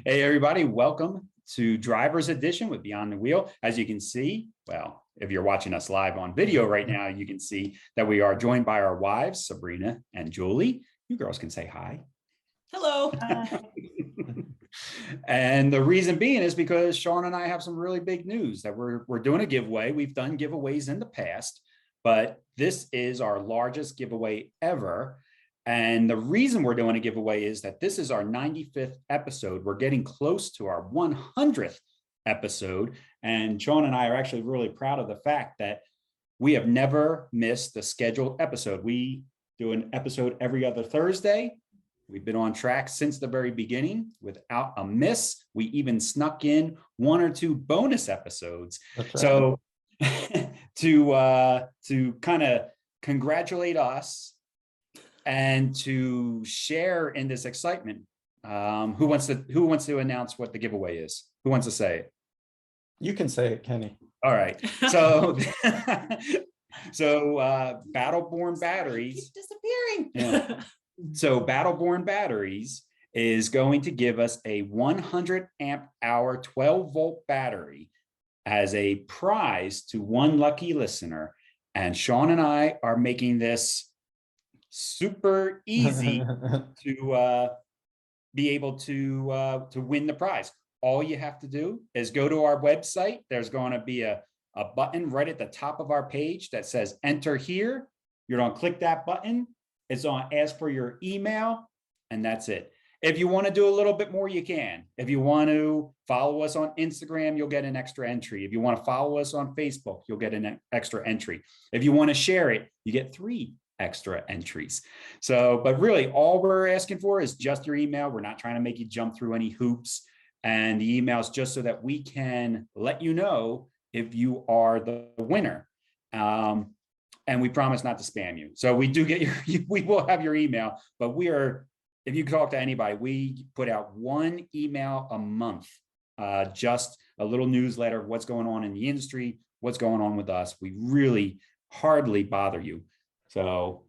Hey, everybody, welcome to Driver's Edition with Beyond the Wheel. As you can see, well, if you're watching us live on video right now, you can see that we are joined by our wives, Sabrina and Julie. You girls can say hi. Hello. And the reason being is because Shawn and I have some really big news that we're doing a giveaway. We've done giveaways in the past, but this is our largest giveaway ever. And the reason we're doing a giveaway is that this is our 95th episode. We're getting close to our 100th episode. And Shawn and I are actually really proud of the fact that we have never missed the scheduled episode. We do an episode every other Thursday. We've been on track since the very beginning without a miss. We even snuck in 1 or 2 bonus episodes. Right. So to kind of congratulate us and to share in this excitement, who wants to announce what the giveaway is? Who wants to say it? You can say it, Kenny. All right. So, Battleborn batteries. Keep disappearing. Yeah. So Battleborn batteries is going to give us a 100 amp hour 12 volt battery as a prize to one lucky listener. And Shawn and I are making this super easy to be able to win the prize. All you have to do is go to our website. There's going to be a button right at the top of our page that says enter here. You're going to click that button. It's on ask for your email, and that's it. If you want to do a little bit more, you can. If you want to follow us on Instagram, you'll get an extra entry. If you want to follow us on Facebook, you'll get an extra entry. If you want to share it, you get 3 extra entries. So, but really all we're asking for is just your email. We're not trying to make you jump through any hoops, and the email is just so that we can let you know if you are the winner. And we promise not to spam you. So we do get we will have your email, but if you talk to anybody, we put out 1 email a month, just a little newsletter of what's going on in the industry, what's going on with us. We really hardly bother you. So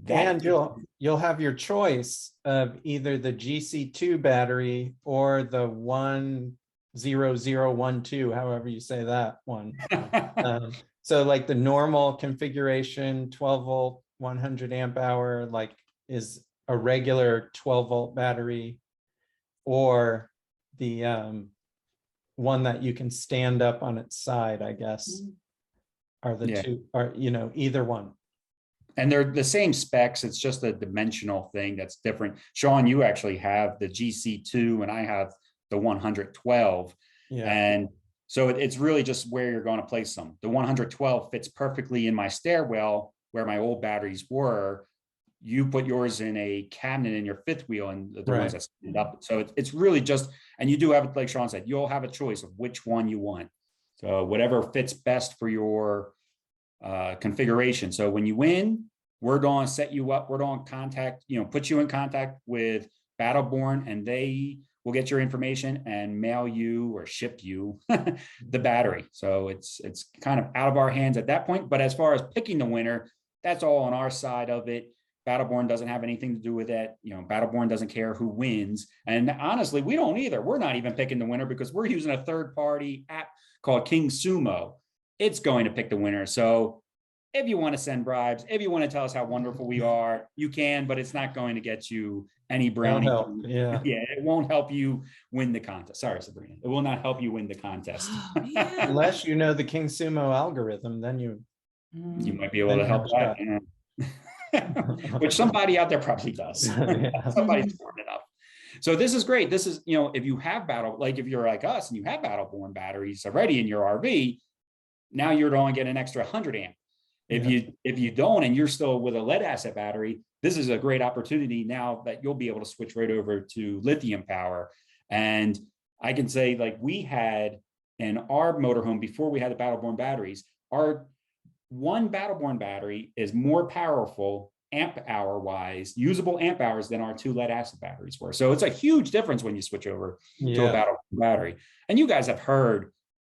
and you'll have your choice of either the GC2 battery or the 10012, however you say that one. So like the normal configuration, 12 volt, 100 amp hour, like is a regular 12 volt battery, or the one that you can stand up on its side, I guess, are the two, are, either one. And they're the same specs. It's just a dimensional thing that's different. Shawn, you actually have the GC2 and I have the 112. Yeah. And so it's really just where you're going to place them. The 112 fits perfectly in my stairwell where my old batteries were. You put yours in a cabinet in your 5th wheel and the ones that stand up. So it's really just, and you do have, like Shawn said, you'll have a choice of which one you want. So whatever fits best for your configuration. So when you win, we're going to set you up. We're going to put you in contact with Battleborn, and they will get your information and mail you or ship you the battery. So it's kind of out of our hands at that point. But as far as picking the winner, that's all on our side of it. Battleborn doesn't have anything to do with that. Battleborn doesn't care who wins. And honestly, we don't either. We're not even picking the winner because we're using a third-party app called King Sumo. It's going to pick the winner. So if you want to send bribes, if you want to tell us how wonderful we are, you can, but it's not going to get you any brownie. Yeah, it won't help you win the contest. Sorry, Sabrina. It will not help you win the contest. Unless you know the King Sumo algorithm, then you might be able to help that. Which somebody out there probably does. Somebody's smart enough. So this is great. This is, if you have if you're like us and you have Battleborn batteries already in your RV, now you're going to get an extra 100 amp. If you don't, and you're still with a lead acid battery, this is a great opportunity now that you'll be able to switch right over to lithium power. And I can say, like, we had in our motorhome before we had the Battleborn batteries, our one Battleborn battery is more powerful amp hour wise, usable amp hours than our 2 lead acid batteries were. So it's a huge difference when you switch over to a Battleborn battery. And you guys have heard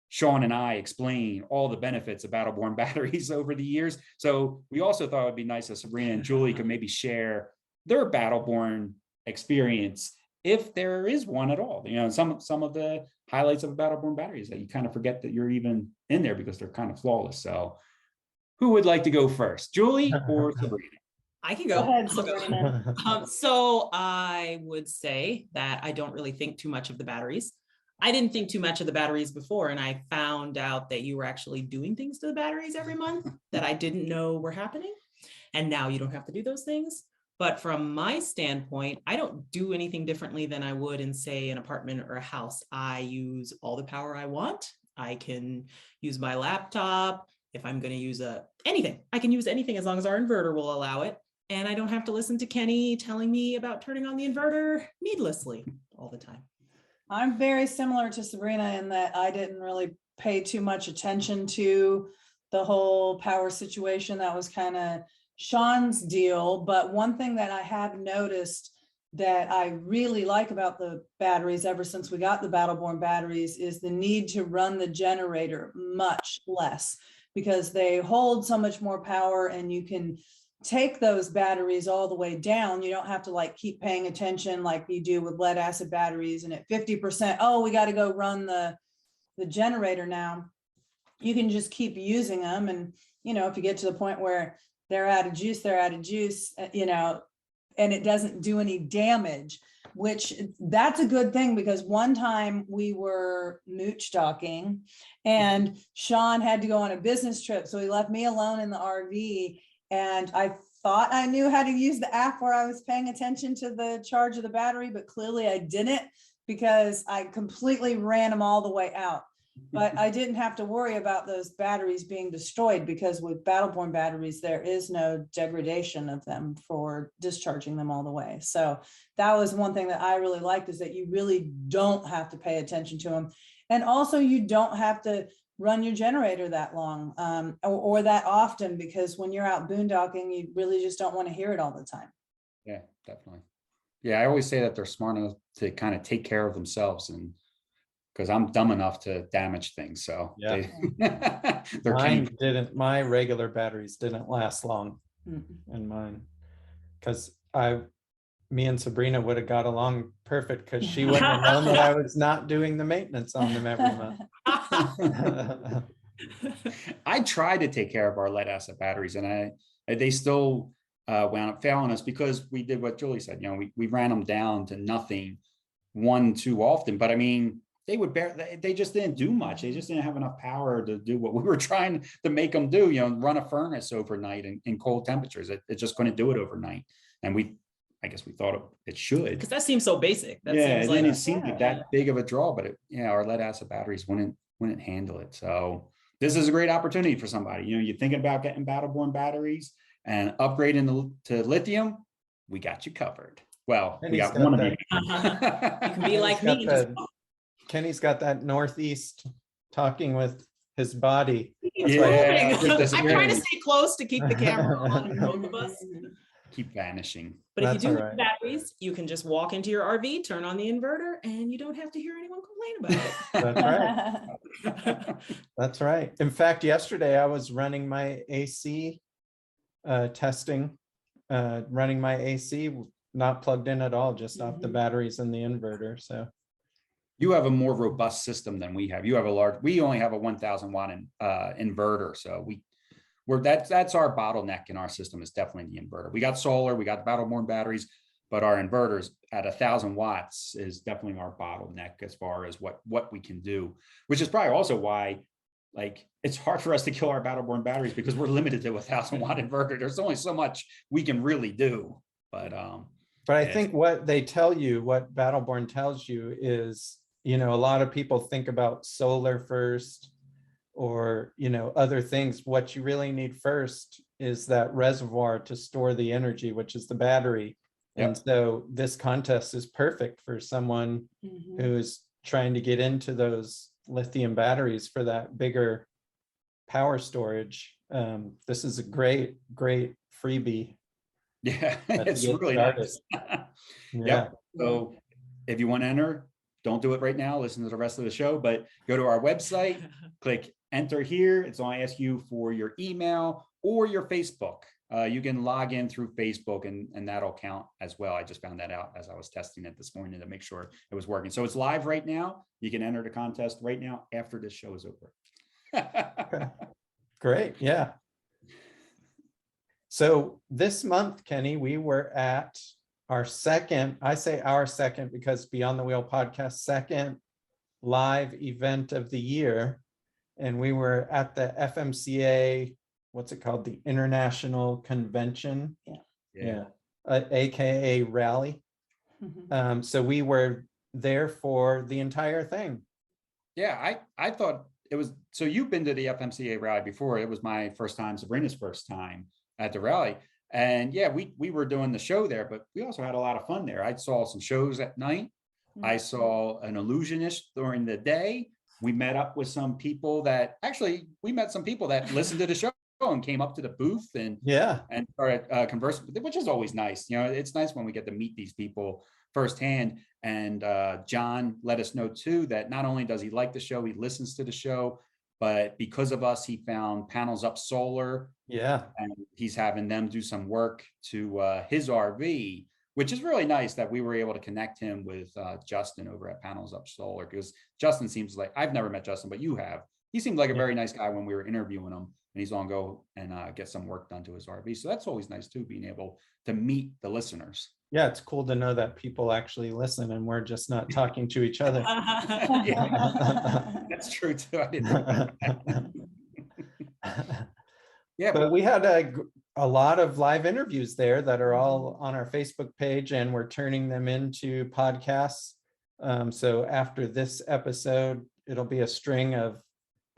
Shawn and I explain all the benefits of Battleborn batteries over the years. So we also thought it would be nice if Sabrina and Julie could maybe share their Battleborn experience if there is one at all. Some of the highlights of a Battleborn battery is that you kind of forget that you're even in there because they're kind of flawless. So who would like to go first, Julie or Sabrina? I can Go go. ahead, Sabrina. So I would say that I don't really think too much of the batteries. I didn't think too much of the batteries before, and I found out that you were actually doing things to the batteries every month that I didn't know were happening. And now you don't have to do those things. But from my standpoint, I don't do anything differently than I would in, say, an apartment or a house. I use all the power I want. I can use my laptop. If I'm going to use anything, I can use anything as long as our inverter will allow it. And I don't have to listen to Kenny telling me about turning on the inverter needlessly all the time. I'm very similar to Sabrina in that I didn't really pay too much attention to the whole power situation. That was kind of Shawn's deal. But one thing that I have noticed that I really like about the batteries ever since we got the Battleborn batteries is the need to run the generator much less, because they hold so much more power and you can take those batteries all the way down. You don't have to like keep paying attention like you do with lead acid batteries. And at 50%, oh, we got to go run the generator now. You can just keep using them. And, if you get to the point where they're out of juice, and it doesn't do any damage, which that's a good thing, because one time we were mooch docking and Shawn had to go on a business trip. So he left me alone in the RV. And I thought I knew how to use the app where I was paying attention to the charge of the battery, but clearly I didn't, because I completely ran them all the way out. But I didn't have to worry about those batteries being destroyed, because with Battleborn batteries, there is no degradation of them for discharging them all the way. So that was one thing that I really liked, is that you really don't have to pay attention to them. And also you don't have to run your generator that long or that often, because when you're out boondocking, you really just don't want to hear it all the time. Yeah, definitely. Yeah, I always say that they're smart enough to kind of take care of themselves, and because I'm dumb enough to damage things. So Yeah. My regular batteries didn't last long in mine, because me and Sabrina would have got along perfect, because she wouldn't have known that I was not doing the maintenance on them every month. I tried to take care of our lead acid batteries, and they still wound up failing us, because we did what Julie said. We ran them down to nothing too often. But I mean, they just didn't do much. They just didn't have enough power to do what we were trying to make them do. Run a furnace overnight in cold temperatures. It just couldn't do it overnight. And I guess we thought it should. Because that seems so basic. That seems like, it seemed like that big of a draw, but our lead acid batteries wouldn't handle it. So this is a great opportunity for somebody. You're thinking about getting Battleborn batteries and upgrading to lithium. We got you covered. Well, we got one of you. You can be like me. Kenny's got that northeast talking with his body. I'm trying to stay close to keep the camera on both of us. Keep vanishing. But if you do have batteries, you can just walk into your RV, turn on the inverter, and you don't have to hear anyone complain about it. That's right. That's right. In fact, yesterday I was running my AC testing, running my AC not plugged in at all, just off the batteries and the inverter. So you have a more robust system than we have. We only have a 1,000 watt inverter. So that's our bottleneck in our system, is definitely the inverter. We got solar, we got the Battleborn batteries, but our inverters at 1,000 watts is definitely our bottleneck as far as what we can do, which is probably also why it's hard for us to kill our Battleborn batteries, because we're limited to a 1,000 watt inverter. There's only so much we can really do. But I think what they tell you, what Battleborn tells you is, a lot of people think about solar first, or other things. What you really need first is that reservoir to store the energy, which is the battery. Yep. And so this contest is perfect for someone who's trying to get into those lithium batteries for that bigger power storage. This is a great freebie. Yeah, it's really nice. Yeah. So if you want to enter, don't do it right now. Listen to the rest of the show, but go to our website, click enter here. It's only ask you for your email or your Facebook you can log in through Facebook and that'll count as well. I just found that out as I was testing it this morning to make sure it was working. So it's live right now. You can enter the contest right now after this show is over. Okay. Great. Yeah. So this month, Kenny, we were at our second, I say our second because Beyond the Wheel podcast, second live event of the year. And we were at the FMCA, what's it called? The International Convention. Yeah. AKA Rally. So we were there for the entire thing. Yeah, I thought it was, so you've been to the FMCA rally before. It was my first time, Sabrina's first time at the rally. And yeah, we were doing the show there, but we also had a lot of fun there. I saw some shows at night. I saw an illusionist during the day. We met up with some people that we met some people that listened to the show and came up to the booth and started conversing, which is always nice. You know, it's nice when we get to meet these people firsthand. And John let us know too that not only does he like the show, he listens to the show, but because of us, he found Panels Up Solar. Yeah. And he's having them do some work to his RV, which is really nice that we were able to connect him with Justin over at Panels Up Solar, because Justin seems like, I've never met Justin, but you have. He seemed like a very nice guy when we were interviewing him, and he's on go and get some work done to his RV. So that's always nice too, being able to meet the listeners. Yeah, it's cool to know that people actually listen and we're just not talking to each other. Yeah, that's true too. I didn't know that. Yeah, but we had a lot of live interviews there that are all on our Facebook page, and we're turning them into podcasts. So after this episode, it'll be a string of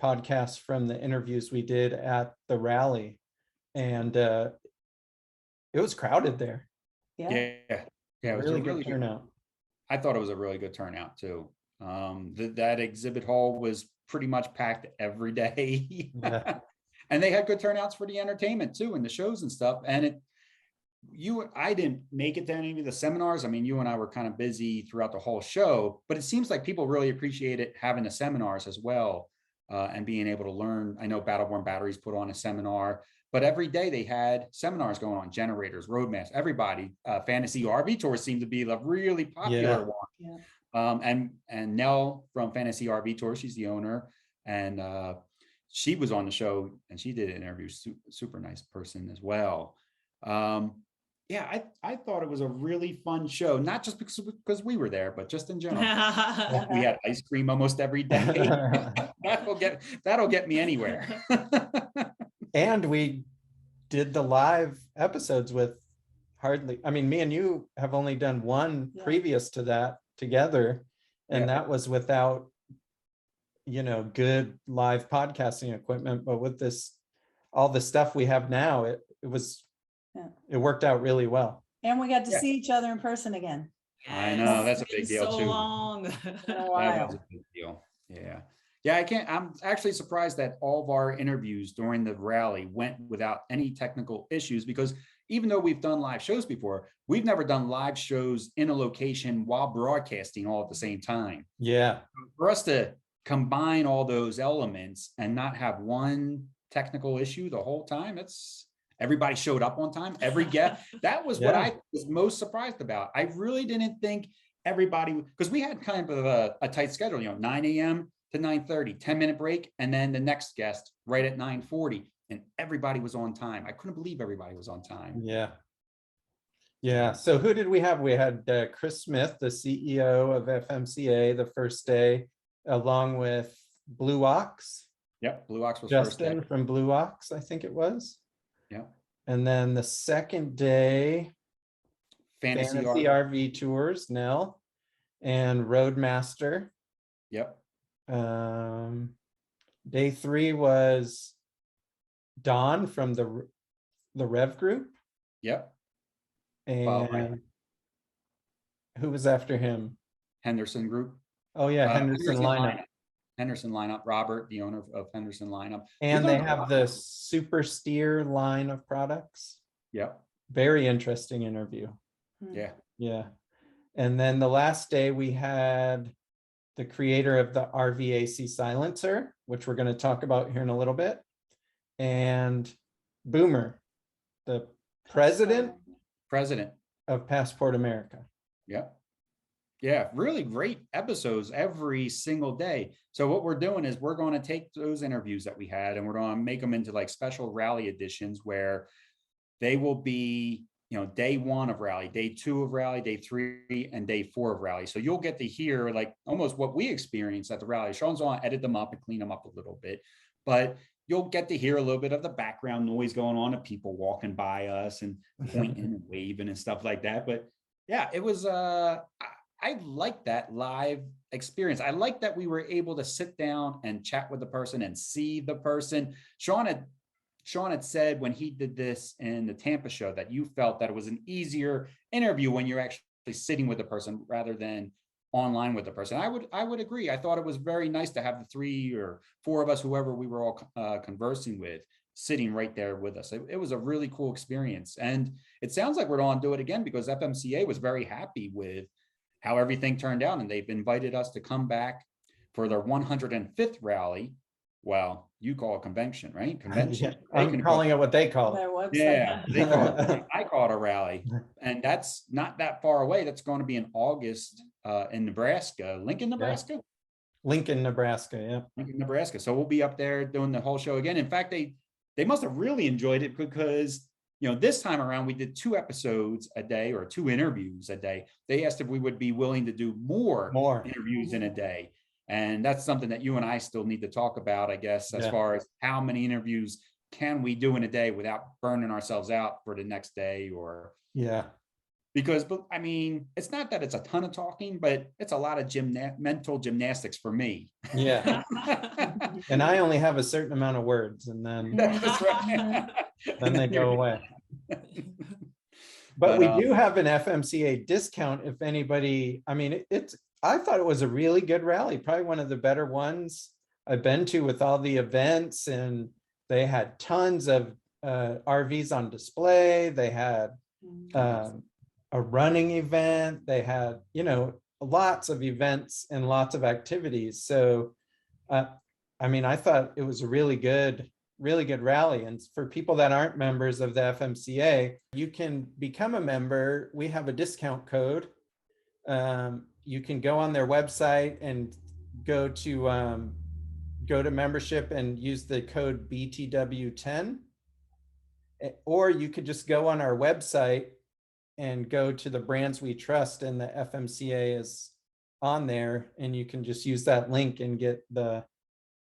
podcasts from the interviews we did at the rally. And it was crowded there. Yeah, it was really a really good turnout. I thought it was a really good turnout too. That exhibit hall was pretty much packed every day. Yeah. And they had good turnouts for the entertainment too, and the shows and stuff. And I didn't make it to any of the seminars. I mean, you and I were kind of busy throughout the whole show, but it seems like people really appreciated having the seminars as well, and being able to learn. I know Battleborn Batteries put on a seminar, but every day they had seminars going on, generators, roadmaps, everybody. Fantasy RV Tours seemed to be a really popular one. Yeah. And Nell from Fantasy RV Tours, she's the owner, and she was on the show and she did an interview. Super nice person as well. Yeah, I thought it was a really fun show, not just because we were there, but just in general. We had ice cream almost every day. That'll get me anywhere. And we did the live episodes with me and you have only done one previous to that together, and that was without good live podcasting equipment. But with all the stuff we have now, it worked out really well. And we got to see each other in person again. I know, that's a big deal too. Long. That was a big deal. Yeah, I'm actually surprised that all of our interviews during the rally went without any technical issues, because even though we've done live shows before, we've never done live shows in a location while broadcasting all at the same time. Yeah. For us to combine all those elements and not have one technical issue the whole time, everybody showed up on time, every guest. That was what I was most surprised about. I really didn't think everybody, because we had kind of a tight schedule, 9 a.m. to 9:30, 10-minute break, and then the next guest right at 9:40, and everybody was on time. I couldn't believe everybody was on time. Yeah. So who did we have? We had Chris Smith, the CEO of FMCA, the first day, along with Blue Ox. Yep, Blue Ox was Justin first day. from Blue Ox, I think it was. Yeah. And then the second day, Fantasy RV Tours, Nell, and Roadmaster. Yep. Day 3 was Don from the Rev Group. Yep. And who was after him? Henderson Group. Oh yeah, Henderson lineup. Henderson lineup. Robert, the owner of Henderson lineup. And they have the Super Steer line of products. Yep. Very interesting interview. Yeah. And then the last day we had the creator of the RVAC silencer, which we're going to talk about here in a little bit, and Boomer. the president President. of Passport America. Yeah. Yeah, really great episodes every single day. So what we're doing is we're going to take those interviews that we had and we're going to make them into like special rally editions where they will be, day 1 of rally, day 2 of rally, day 3, and day 4 of rally. So you'll get to hear like almost what we experienced at the rally. Shawn's going to edit them up and clean them up a little bit, but you'll get to hear a little bit of the background noise going on of people walking by us and pointing and waving and stuff like that. But yeah, it was, I like that live experience. I like that we were able to sit down and chat with the person and see the person. Shawn had said when he did this in the Tampa show that you felt that it was an easier interview when you're actually sitting with the person rather than online with the person. I would agree. I thought it was very nice to have the 3 or 4 of us, whoever we were all conversing with, sitting right there with us. It was a really cool experience. And it sounds like we're going to do it again because FMCA was very happy with how everything turned out. And they've invited us to come back for their 105th rally. Well, you call it convention, right? Convention. Yeah, I'm calling it what they call it. Their website. Yeah, they call it, I call it a rally. And that's not that far away. That's going to be in August in Nebraska, Lincoln, Nebraska. Lincoln, Nebraska. Yeah. Lincoln, Nebraska. So we'll be up there doing the whole show again. In fact, they must have really enjoyed it because this time around we did 2 episodes a day or 2 interviews a day. They asked if we would be willing to do more interviews in a day. And that's something that you and I still need to talk about, I guess, as far as how many interviews can we do in a day without burning ourselves out for the next day or. Yeah. Because, I mean, it's not that it's a ton of talking, but it's a lot of mental gymnastics for me. Yeah. And I only have a certain amount of words and then, That's right. then they go away. But we do have an FMCA discount if anybody, I mean, I thought it was a really good rally, probably one of the better ones I've been to with all the events, and they had tons of RVs on display. They had a running event. They had, lots of events and lots of activities. So, I mean, I thought it was a really good rally. And for people that aren't members of the FMCA, you can become a member. We have a discount code. You can go on their website and go to membership and use the code BTW10, or you could just go on our website and go to the brands we trust, and the FMCA is on there, and you can just use that link and get the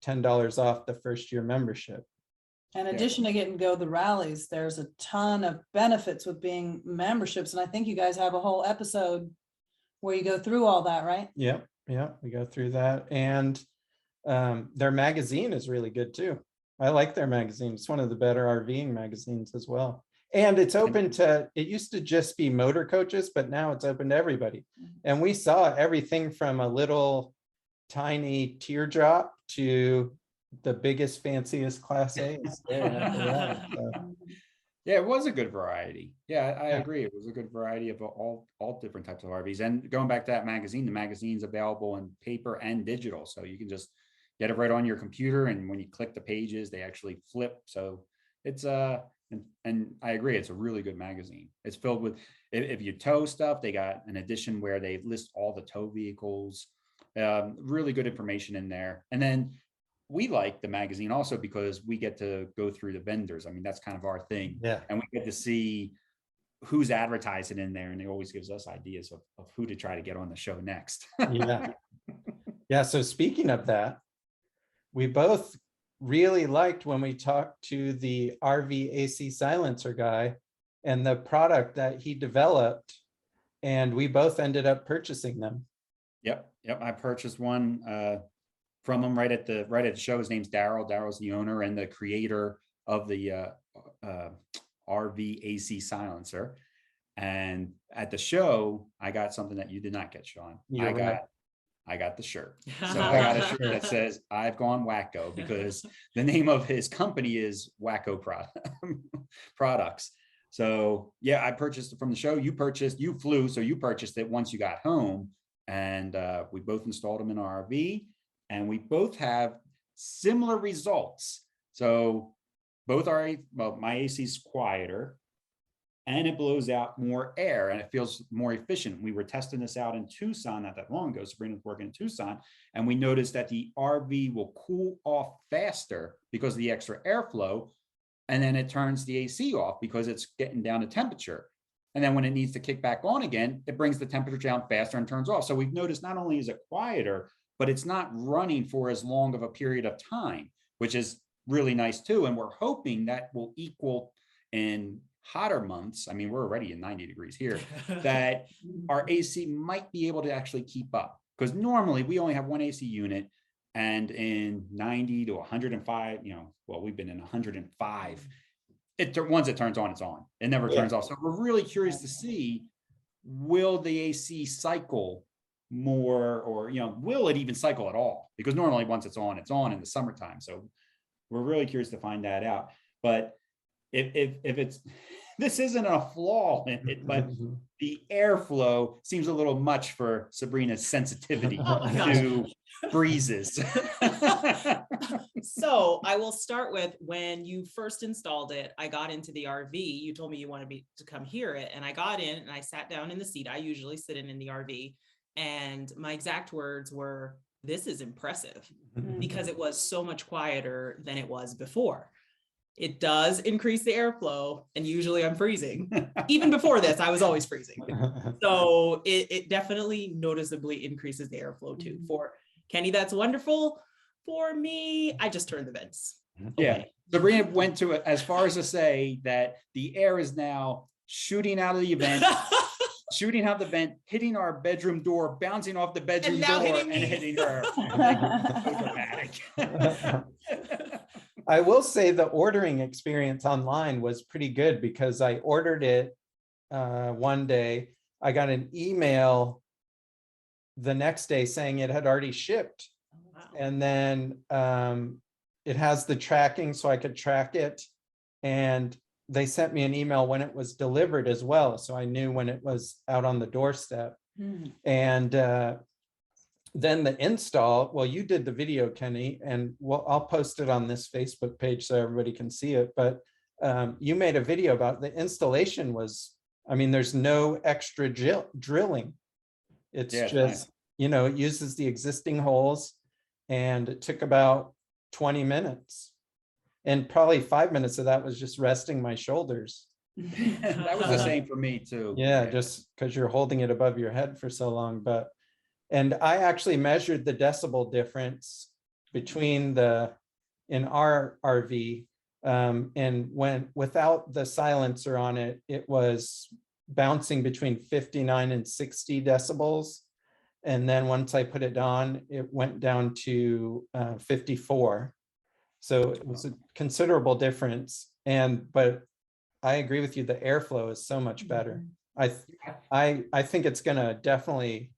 $10 off the first year membership. In addition to getting to go to the rallies, there's a ton of benefits with being memberships. And I think you guys have a whole episode where you go through all that, right? Yeah, we go through that. And their magazine is really good too. I like their magazine. It's one of the better RVing magazines as well. And it's open to, it used to just be motor coaches, but now it's open to everybody. And we saw everything from a little tiny teardrop to the biggest, fanciest Class A's there after that. So. Yeah, it was a good variety. Yeah, I agree. It was a good variety of all different types of RVs. And going back to that magazine, the magazine's available in paper and digital. So you can just get it right on your computer. And when you click the pages, they actually flip. So it's and I agree, it's a really good magazine. It's filled with, if you tow stuff, they got an edition where they list all the tow vehicles, really good information in there. And then we like the magazine also because we get to go through the vendors. I mean, that's kind of our thing. Yeah. And we get to see who's advertising in there. And it always gives us ideas of who to try to get on the show next. Yeah. Yeah. So speaking of that, we both really liked when we talked to the RV AC silencer guy and the product that he developed. And we both ended up purchasing them. Yep. I purchased one from him right at the show. His name's Darrell. Darrell's the owner and the creator of the RV AC silencer. And at the show, I got something that you did not get, Shawn. I got the shirt. So I got a shirt that says I've gone wacko, because the name of his company is Wacko Products. So yeah, I purchased it from the show. You flew, so you purchased it once you got home, and we both installed them in our RV, and we both have similar results. So both are, well, my AC is quieter and it blows out more air and it feels more efficient. We were testing this out in Tucson not that long ago. Sabrina was working in Tucson, and we noticed that the RV will cool off faster because of the extra airflow. And then it turns the AC off because it's getting down to temperature. And then when it needs to kick back on again, it brings the temperature down faster and turns off. So we've noticed not only is it quieter, but it's not running for as long of a period of time, which is really nice too. And we're hoping that will equal in hotter months. I mean, we're already in 90 degrees here, that our AC might be able to actually keep up, because normally we only have one AC unit, and in 90 to 105, well, we've been in 105. Once it turns on, it's on. It never turns off. So we're really curious to see, will the AC cycle more, or will it even cycle at all? Because normally once it's on in the summertime. So we're really curious to find that out. But if it's, this isn't a flaw in it, but the airflow seems a little much for Sabrina's sensitivity to breezes. So I will start with, when you first installed it, I got into the RV. You told me you wanted me to come hear it. And I got in and I sat down in the seat. I usually sit in the RV. And my exact words were, "This is impressive," because it was so much quieter than it was before. It does increase the airflow, and usually I'm freezing. Even before this, I was always freezing. So it definitely noticeably increases the airflow too. For Kenny, that's wonderful. For me, I just turned the vents Yeah, away. Sabrina went to it as far as to say that the air is now shooting out of the vent, shooting out the vent, hitting our bedroom door, bouncing off the bedroom door, and hitting her. So dramatic. I will say the ordering experience online was pretty good, because I ordered it one day. I got an email the next day saying it had already shipped. Wow. And then it has the tracking, so I could track it. And they sent me an email when it was delivered as well, so I knew when it was out on the doorstep. And then the install, well, you did the video, Kenny, and I'll post it on this Facebook page so everybody can see it. But you made a video about the installation. There's no extra drilling. It's just, nice. It uses the existing holes, and it took about 20 minutes. And probably 5 minutes of that was just resting my shoulders. That was the same for me too. Yeah, just because you're holding it above your head for so long. And I actually measured the decibel difference between in our RV, and without the silencer on it, it was bouncing between 59 and 60 decibels. And then once I put it on, it went down to 54. So it was a considerable difference. But I agree with you, the airflow is so much better. I think it's gonna definitely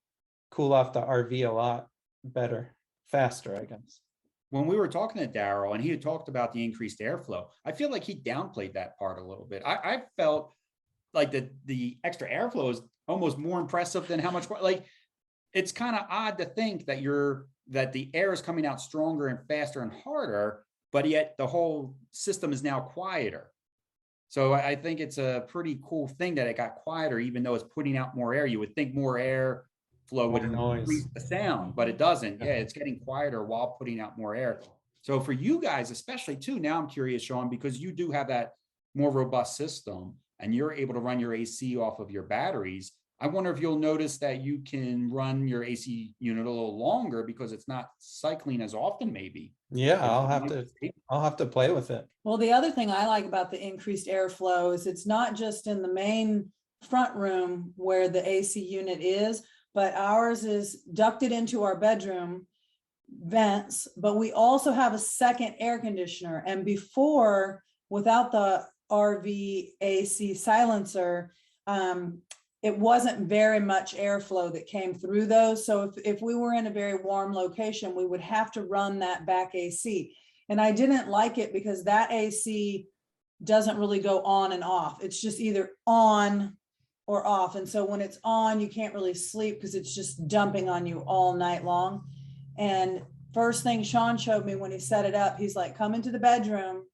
cool off the RV a lot better, faster, I guess. When we were talking to Darrell and he had talked about the increased airflow, I feel like he downplayed that part a little bit. I felt like the extra airflow is almost more impressive than how much, like, it's kind of odd to think that the air is coming out stronger and faster and harder, but yet the whole system is now quieter. So I think it's a pretty cool thing that it got quieter, even though it's putting out more air. You would think more air flow would increase the sound, but it doesn't. Yeah, it's getting quieter while putting out more air. So for you guys, especially too, now I'm curious, Shawn, because you do have that more robust system and you're able to run your AC off of your batteries. I wonder if you'll notice that you can run your AC unit a little longer because it's not cycling as often, maybe. Yeah, I'll have to play with it. Well, the other thing I like about the increased airflow is it's not just in the main front room where the AC unit is, but ours is ducted into our bedroom vents, but we also have a second air conditioner. And before, without the RV AC silencer, it wasn't very much airflow that came through those. So if we were in a very warm location, we would have to run that back AC. And I didn't like it because that AC doesn't really go on and off. It's just either on or off. And so when it's on, you can't really sleep because it's just dumping on you all night long. And first thing Shawn showed me when he set it up, he's like, come into the bedroom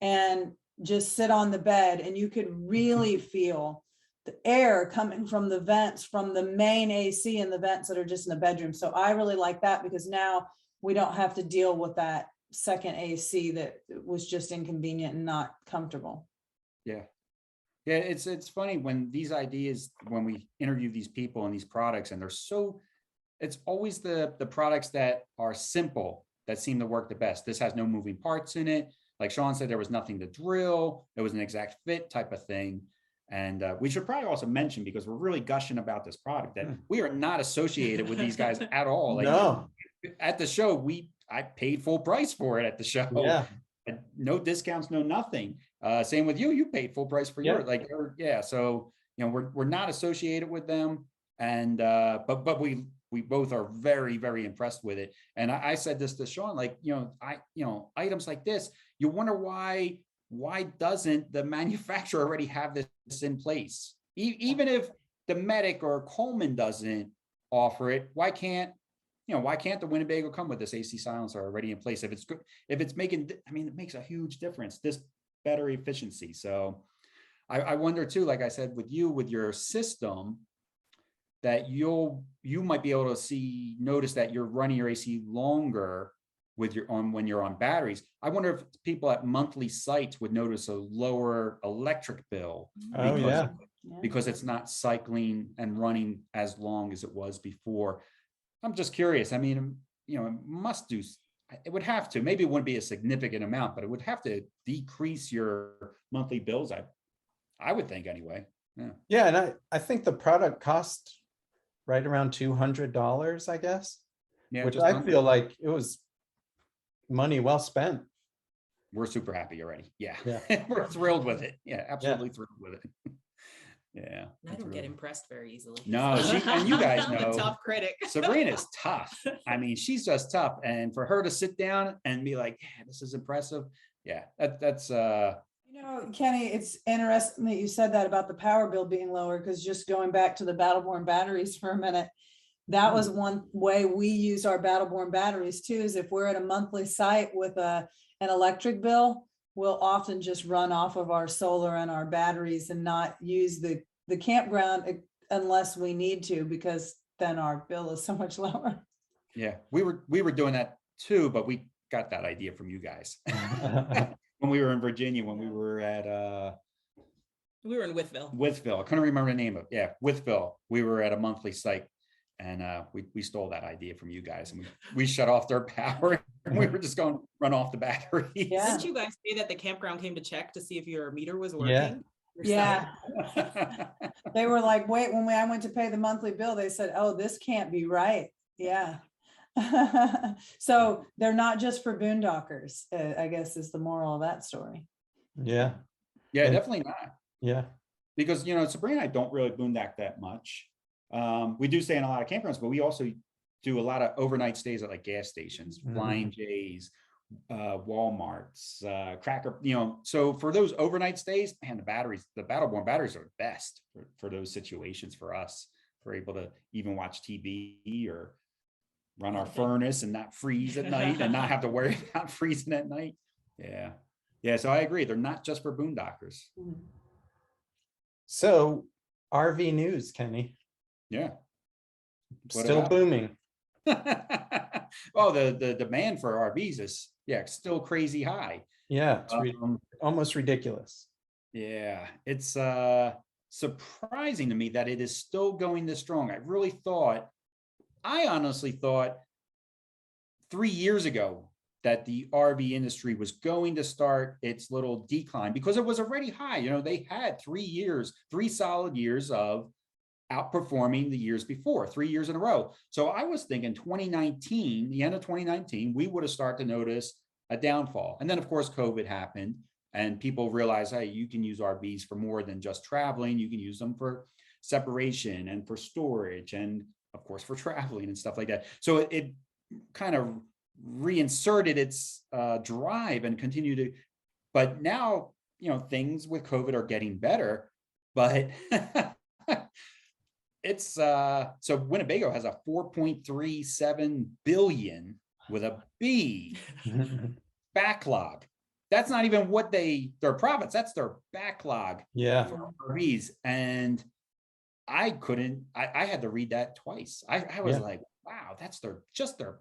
and just sit on the bed and you could really feel the air coming from the vents, from the main AC and the vents that are just in the bedroom. So I really like that because now we don't have to deal with that second AC that was just inconvenient and not comfortable. Yeah. Yeah, it's funny when these ideas, when we interview these people and these products, and it's always the products that are simple that seem to work the best. This has no moving parts in it. Like Shawn said, there was nothing to drill. It was an exact fit type of thing. And we should probably also mention, because we're really gushing about this product, that we are not associated with these guys at all. Like No. at the show, I paid full price for it at the show. Yeah. And no discounts, no nothing. Same with you. You paid full price for yours. Like, yeah. So, we're not associated with them. And but we both are very, very impressed with it. And I said this to Shawn, like, items like this, you wonder why doesn't the manufacturer already have this in place? Even if the Medic or Coleman doesn't offer it, why can't the Winnebago come with this AC silencer already in place? If it's good, if it's making, it makes a huge difference, this battery efficiency. So I wonder too, like I said, with your system, that you might be able to notice that you're running your AC longer when you're on batteries. I wonder if people at monthly sites would notice a lower electric bill because it's not cycling and running as long as it was before. I'm just curious. It would have to, maybe it wouldn't be a significant amount, but it would have to decrease your monthly bills. I would think anyway. Yeah. And I think the product cost right around $200, I guess, which I feel like it was money well spent. We're super happy already. Yeah. Yeah. We're thrilled with it. Yeah, absolutely thrilled with it. Yeah. I don't get impressed very easily. No, and you guys know, I'm a tough critic. Sabrina's tough. She's just tough. And for her to sit down and be like, yeah, this is impressive. Yeah, that's Kenny, it's interesting that you said that about the power bill being lower, because just going back to the Battleborn batteries for a minute, that was one way we use our Battleborn batteries too, is if we're at a monthly site with an electric bill, we'll often just run off of our solar and our batteries and not use the campground unless we need to, because then our bill is so much lower. Yeah, we were doing that too, but we got that idea from you guys when we were in Virginia, when we were at we were in Withville. I couldn't remember the name of it. Yeah, Withville. We were at a monthly site, and we stole that idea from you guys, and we shut off their power, and we were just going to run off the batteries. Yeah. Didn't you guys say that the campground came to check to see if your meter was working? Yeah. They were like, wait, when I went to pay the monthly bill, they said, oh, this can't be right. Yeah. So they're not just for boondockers, I guess is the moral of that story. Yeah. Yeah, definitely not. Yeah. Because, Sabrina and I don't really boondock that much. We do stay in a lot of campgrounds, but we also do a lot of overnight stays at like gas stations, Flying J's, Walmarts, Cracker, so for those overnight stays, man, the Battleborn batteries are the best for those situations for us. We're able to even watch TV or run our furnace and not freeze at night and not have to worry about freezing at night. Yeah. Yeah. So I agree. They're not just for boondockers. So RV news, Kenny. Yeah. Still booming. Oh, the demand for RVs is still crazy high. Yeah, it's almost ridiculous. Yeah, it's surprising to me that it is still going this strong. I honestly thought 3 years ago that the RV industry was going to start its little decline, because it was already high. They had 3 solid years of outperforming the years before, 3 years in a row. So I was thinking 2019, the end of 2019, we would have started to notice a downfall. And then of course, COVID happened and people realized, hey, you can use RVs for more than just traveling. You can use them for separation and for storage and of course for traveling and stuff like that. So it kind of reinserted its drive and continued to, but now, things with COVID are getting better, but it's so Winnebago has a 4.37 billion with a B backlog. that's not even what their profits, that's their backlog Yeah. for RVs. And I had to read that twice. I was like, wow, that's their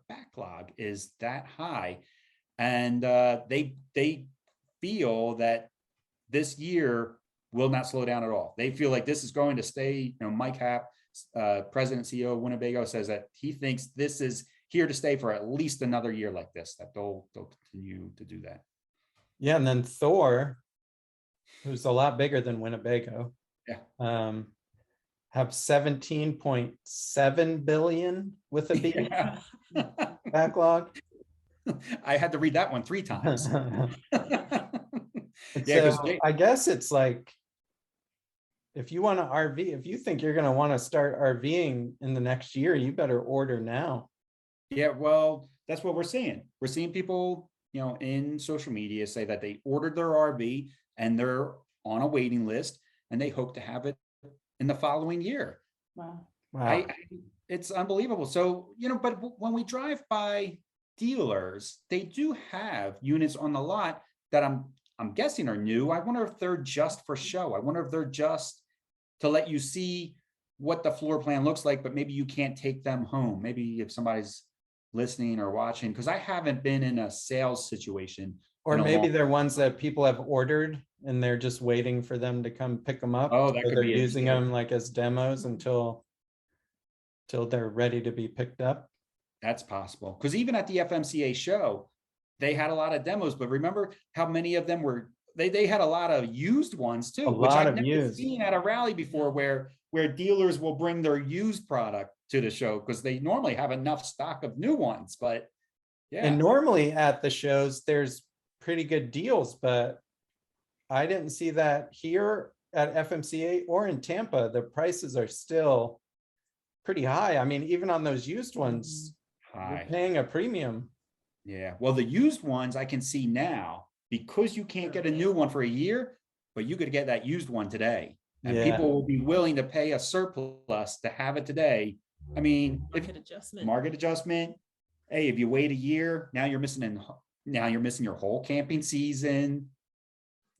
backlog is that high. And they feel that this year will not slow down at all. They feel like this is going to stay. Mike Happe, President CEO of Winnebago, says that he thinks this is here to stay for at least another year like this, that they'll continue to do that. Yeah, and then Thor, who's a lot bigger than Winnebago, have 17.7 billion with a B backlog. I had to read that one 3 times. So I guess it's like, if you want to RV, if you think you're going to want to start RVing in the next year, you better order now. Yeah, well, that's what we're seeing. We're seeing people, in social media say that they ordered their RV and they're on a waiting list and they hope to have it in the following year. Wow. It's unbelievable. So, but when we drive by dealers, they do have units on the lot that I'm guessing are new. I wonder if they're just for show. I wonder if they're just to let you see what the floor plan looks like, but maybe you can't take them home. Maybe if somebody's listening or watching, because I haven't been in a sales situation. Or maybe they're ones that people have ordered and they're just waiting for them to come pick them up. Oh, that could they're be using them like as demos until they're ready to be picked up. That's possible. Because even at the FMCA show, they had a lot of demos, but remember how many of them were, they had a lot of used ones too, which I've never seen at a rally before, where dealers will bring their used product to the show because they normally have enough stock of new ones. But yeah. And normally at the shows, there's pretty good deals, but I didn't see that here at FMCA or in Tampa. The prices are still pretty high. I mean, even on those used ones, you're paying a premium. Yeah, well, the used ones I can see now, because you can't get a new one for a year, but you could get that used one today. And people will be willing to pay a surplus to have it today. I mean, market adjustment. Hey, if you wait a year, now you're missing your whole camping season.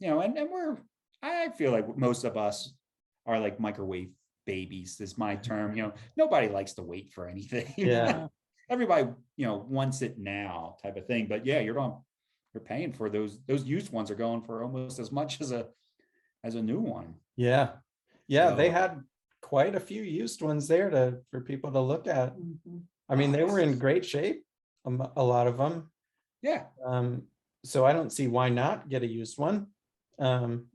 I feel like most of us are like microwave babies is my term. Nobody likes to wait for anything. Yeah. Everybody, wants it now type of thing. But yeah, you're paying for those used ones are going for almost as much as a new one. Yeah. Yeah. So, they had quite a few used ones there for people to look at. I mean, they were in great shape, a lot of them. Yeah. So I don't see why not get a used one,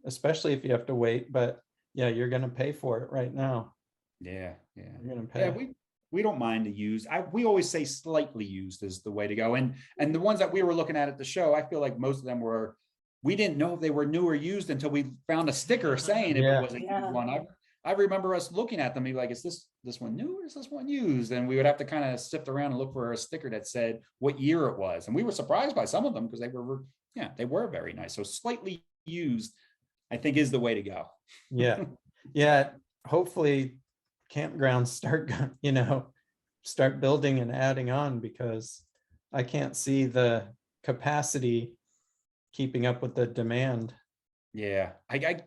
especially if you have to wait. But yeah, you're going to pay for it right now. Yeah. You're going to pay. Yeah, we don't mind the used. We always say slightly used is the way to go. And the ones that we were looking at the show, I feel like most of them we didn't know if they were new or used until we found a sticker saying if it was a used one. I remember us looking at them and be like, is this one new or is this one used? And we would have to kind of sift around and look for a sticker that said what year it was. And we were surprised by some of them because they were very nice. So slightly used, I think, is the way to go. Yeah. Yeah. Hopefully campgrounds start building and adding on, because I can't see the capacity keeping up with the demand. Yeah,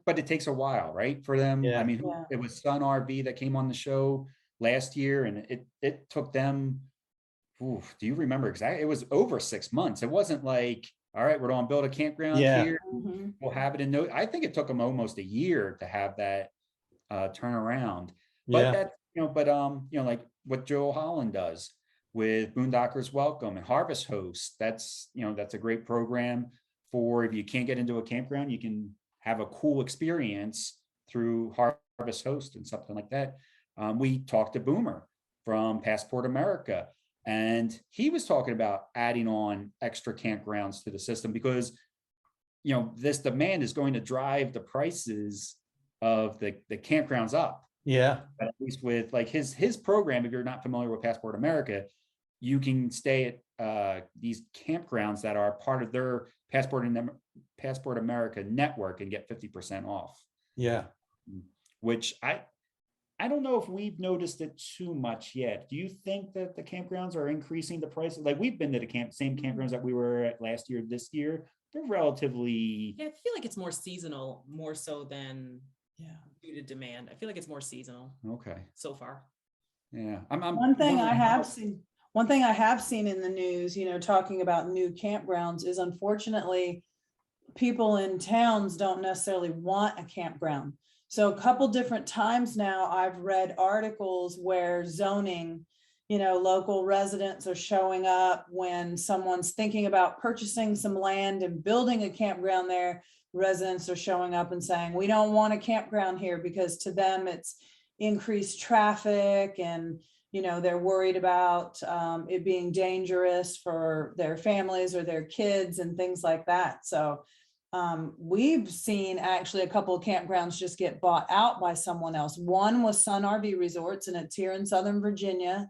but it takes a while, right, for them. Yeah. I mean, it was Sun RV that came on the show last year, and it took them. Do you remember exactly? It was over 6 months. It wasn't like, all right, we're going to build a campground here. We'll have it in no. I think it took them almost a year to have that turnaround. But like what Joe Holland does with Boondockers Welcome and Harvest Host, that's a great program for if you can't get into a campground, you can have a cool experience through Harvest Host and something like that. We talked to Boomer from Passport America, and he was talking about adding on extra campgrounds to the system because, this demand is going to drive the prices of the campgrounds up. Yeah. But at least with like his program, if you're not familiar with Passport America, you can stay at these campgrounds that are part of their Passport America network and get 50% off. Yeah. Which I don't know if we've noticed it too much yet. Do you think that the campgrounds are increasing the prices? Like we've been to the same campgrounds that we were at last year, this year. relatively. Yeah, I feel like it's more seasonal, more so than Yeah. due to demand. I feel like it's more seasonal Okay. so far. Yeah. One thing I have seen in the news, talking about new campgrounds is unfortunately people in towns don't necessarily want a campground. So a couple different times now, I've read articles where zoning, local residents are showing up when someone's thinking about purchasing some land and building a campground there. Residents are showing up and saying, we don't want a campground here because to them it's increased traffic and they're worried about it being dangerous for their families or their kids and things like that. So we've seen actually a couple of campgrounds just get bought out by someone else. One was Sun RV Resorts, and it's here in Southern Virginia.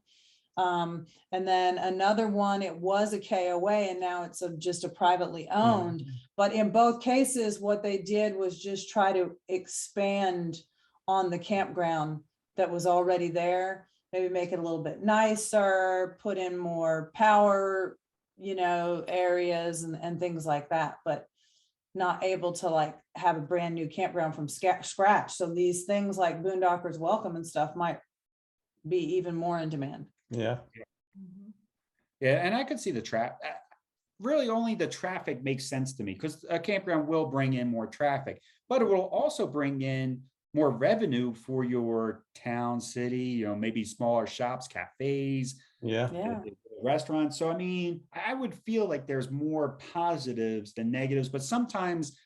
And then another one, it was a KOA, and now it's just a privately owned. But in both cases, what they did was just try to expand on the campground that was already there. Maybe make it a little bit nicer, put in more power, areas and things like that. But not able to like have a brand new campground from scratch. So these things like Boondockers Welcome and stuff might be even more in demand. Yeah. Yeah, and I could see the trap. Really, only the traffic makes sense to me because a campground will bring in more traffic, but it will also bring in more revenue for your town, city, maybe smaller shops, cafes, Yeah. restaurants. So, I mean, I would feel like there's more positives than negatives, but sometimes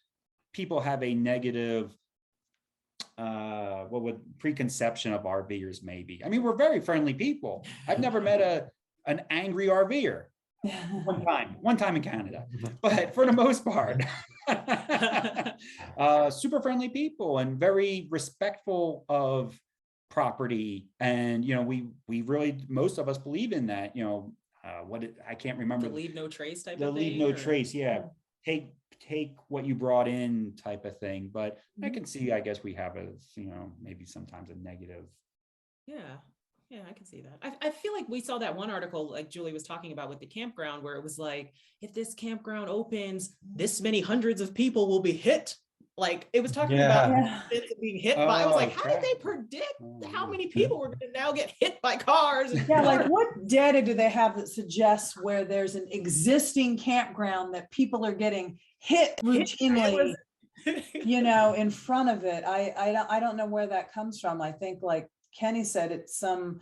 people have a negative, preconception of RVers maybe. I mean, we're very friendly people. I've never met an angry RVer. One time in Canada, but for the most part, super friendly people and very respectful of property. And, we really, most of us believe in that, I can't remember. The leave no trace type The of thing. leave no trace. Yeah. Take what you brought in type of thing. But I can see, I guess we have maybe sometimes a negative. Yeah, I can see that. I feel like we saw that one article like Julie was talking about with the campground where it was like, if this campground opens, this many hundreds of people will be hit. Like it was talking about being hit by, I was like, how did they predict how many people were going to now get hit by cars? Yeah, like what data do they have that suggests where there's an existing campground that people are getting hit routinely, in front of it? I don't know where that comes from. I think like Kenny said, it's some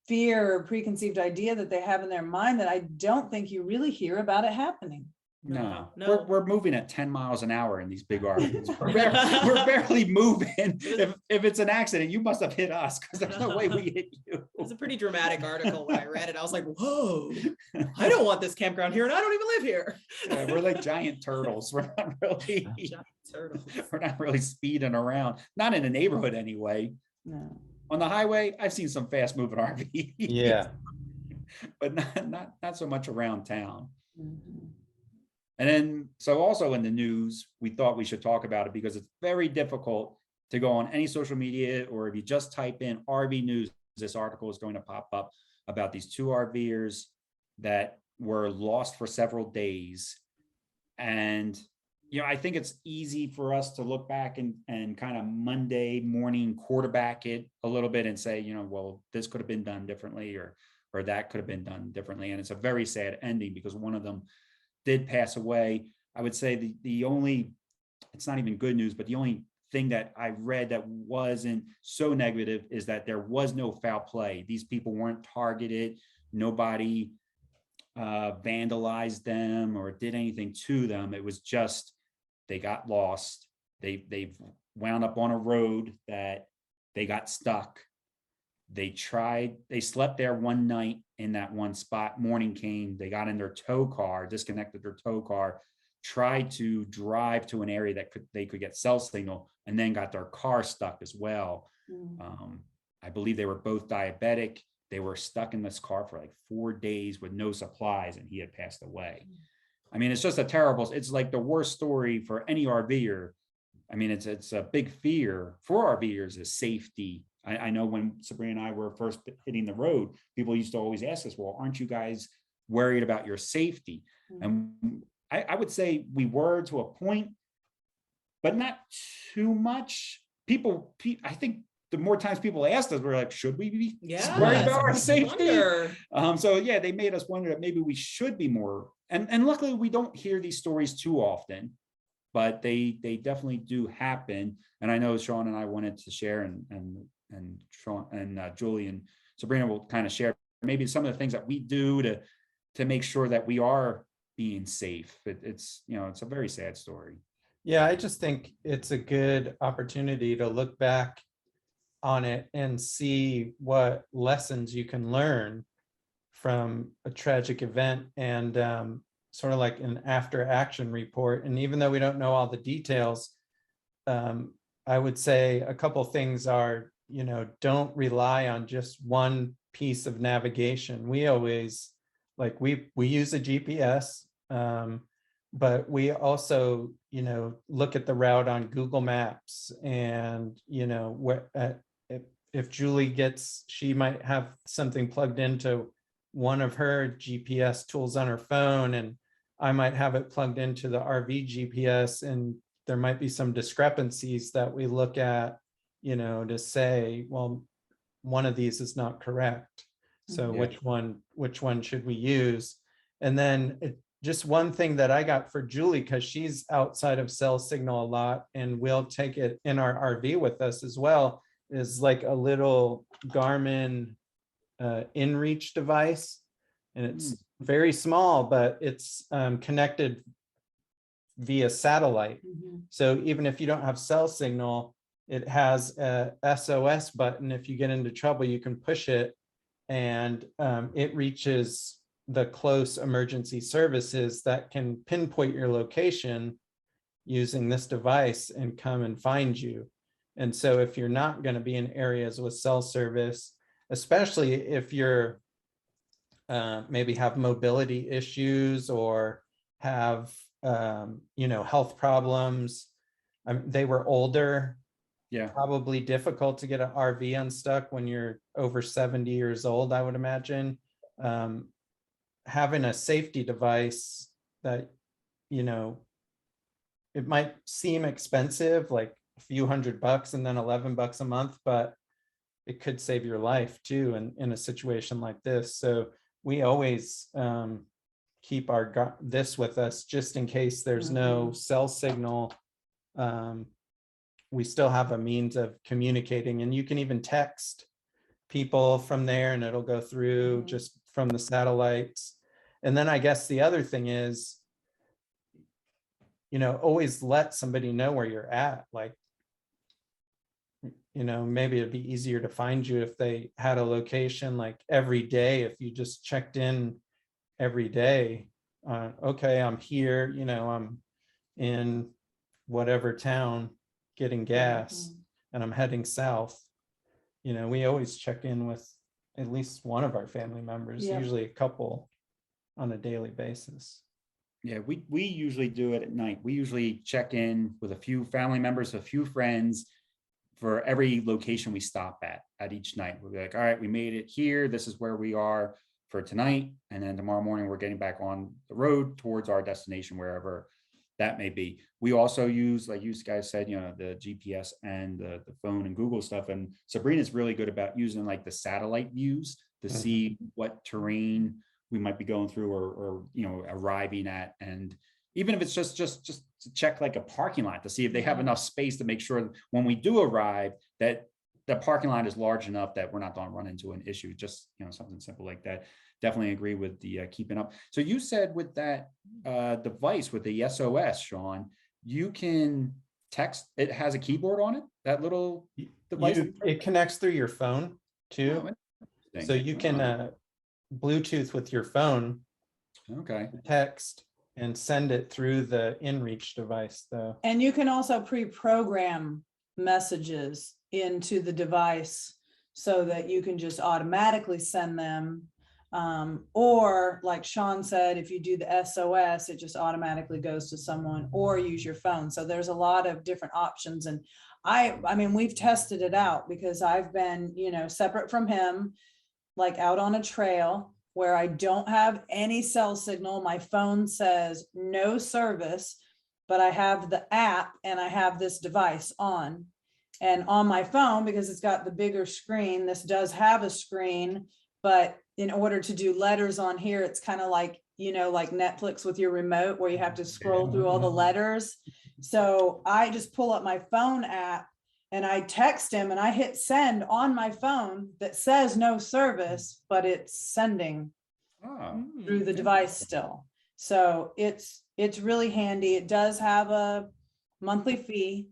fear or preconceived idea that they have in their mind that I don't think you really hear about it happening. No. We're moving at 10 miles an hour in these big RVs. We're barely moving. If it's an accident, you must have hit us because there's no way we hit you. It was a pretty dramatic article when I read it. I was like, whoa, I don't want this campground here and I don't even live here. Yeah, we're like giant turtles. We're not really speeding around. Not in a neighborhood anyway. No. On the highway, I've seen some fast moving RVs. Yeah. But not so much around town. Mm-hmm. And then, so also in the news, we thought we should talk about it because it's very difficult to go on any social media, or if you just type in RV news, this article is going to pop up about these two RVers that were lost for several days. And, I think it's easy for us to look back and kind of Monday morning quarterback it a little bit and say, well, this could have been done differently or that could have been done differently. And it's a very sad ending because one of them did pass away. I would say the only, it's not even good news, but the only thing that I read that wasn't so negative is that there was no foul play. These people weren't targeted. Nobody vandalized them or did anything to them. It was just, they got lost. They wound up on a road that they got stuck. They slept there one night in that one spot. Morning came, they got in their tow car, disconnected their tow car, tried to drive to an area that they could get cell signal, and then got their car stuck as well. I believe they were both diabetic. They were stuck in this car for like 4 days with no supplies, and he had passed away. I mean, it's just it's like the worst story for any RVer. I mean, it's a big fear for RVers is safety. I know when Sabrina and I were first hitting the road, people used to always ask us, well, aren't you guys worried about your safety? And I would say we were to a point, but not too much. I think the more times people asked us, we're like, should we be worried about our safety? So yeah, they made us wonder that maybe we should be more. And luckily, we don't hear these stories too often, but they definitely do happen. And I know Shawn and I wanted to share, and Shawn and Julie and Sabrina will kind of share maybe some of the things that we do to make sure that we are being safe. It's it's a very sad story. Yeah, I just think it's a good opportunity to look back on it and see what lessons you can learn from a tragic event, and sort of like an after action report. And even though we don't know all the details, I would say a couple things are, don't rely on just one piece of navigation. We always, like, we use a GPS, but we also, look at the route on Google Maps, and, if Julie she might have something plugged into one of her GPS tools on her phone, and I might have it plugged into the RV GPS, and there might be some discrepancies that we look at, to say, well, one of these is not correct. So which one should we use? And then just one thing that I got for Julie, because she's outside of cell signal a lot, and we'll take it in our RV with us as well, is like a little Garmin Inreach device. And it's very small, but it's connected via satellite. So even if you don't have cell signal, it has a SOS button. If you get into trouble, you can push it, and it reaches the close emergency services that can pinpoint your location using this device and come and find you. And so if you're not going to be in areas with cell service, especially if you're maybe have mobility issues or have health problems, they were older, probably difficult to get an RV unstuck when you're over 70 years old, I would imagine. Having a safety device that, it might seem expensive, like a few $100 and then $11 a month, but it could save your life too in a situation like this. So we always keep this with us just in case there's no cell signal. We still have a means of communicating, and you can even text people from there, and it'll go through just from the satellites. And then I guess the other thing is, always let somebody know where you're at. Like, maybe it'd be easier to find you if they had a location, like every day, if you just checked in every day. Okay, I'm here, I'm in whatever town getting gas, and I'm heading south. We always check in with at least one of our family members, usually a couple, on a daily basis. Yeah, we usually do it at night. We usually check in with a few family members, a few friends, for every location we stop at each night. We'll be like, all right, we made it here. This is where we are for tonight. And then tomorrow morning, we're getting back on the road towards our destination, wherever that may be. We also use, like you guys said, the GPS and the phone and Google stuff. And Sabrina's really good about using like the satellite views to see what terrain we might be going through or arriving at. And even if it's just to check like a parking lot to see if they have enough space to make sure when we do arrive that the parking lot is large enough that we're not going to run into an issue. Just something simple like that. Definitely agree with the keeping up. So you said with that device with the SOS, Shawn, you can text. It has a keyboard on it. That little device. It connects through your phone too, so you can Bluetooth with your phone. Okay. Text and send it through the Inreach device, though. And you can also pre-program messages into the device so that you can just automatically send them. Or like Shawn said, if you do the SOS, it just automatically goes to someone, or use your phone. So there's a lot of different options. And I mean, we've tested it out because I've been, separate from him, like out on a trail, where I don't have any cell signal. My phone says no service, but I have the app and I have this device on. And on my phone, because it's got the bigger screen, this does have a screen, but in order to do letters on here, it's kind of like, you know, like Netflix with your remote where you have to scroll through all the letters. So I just pull up my phone app and I text him and I hit send on my phone that says no service, but it's sending Oh, through the device still. So it's really handy. It does have a monthly fee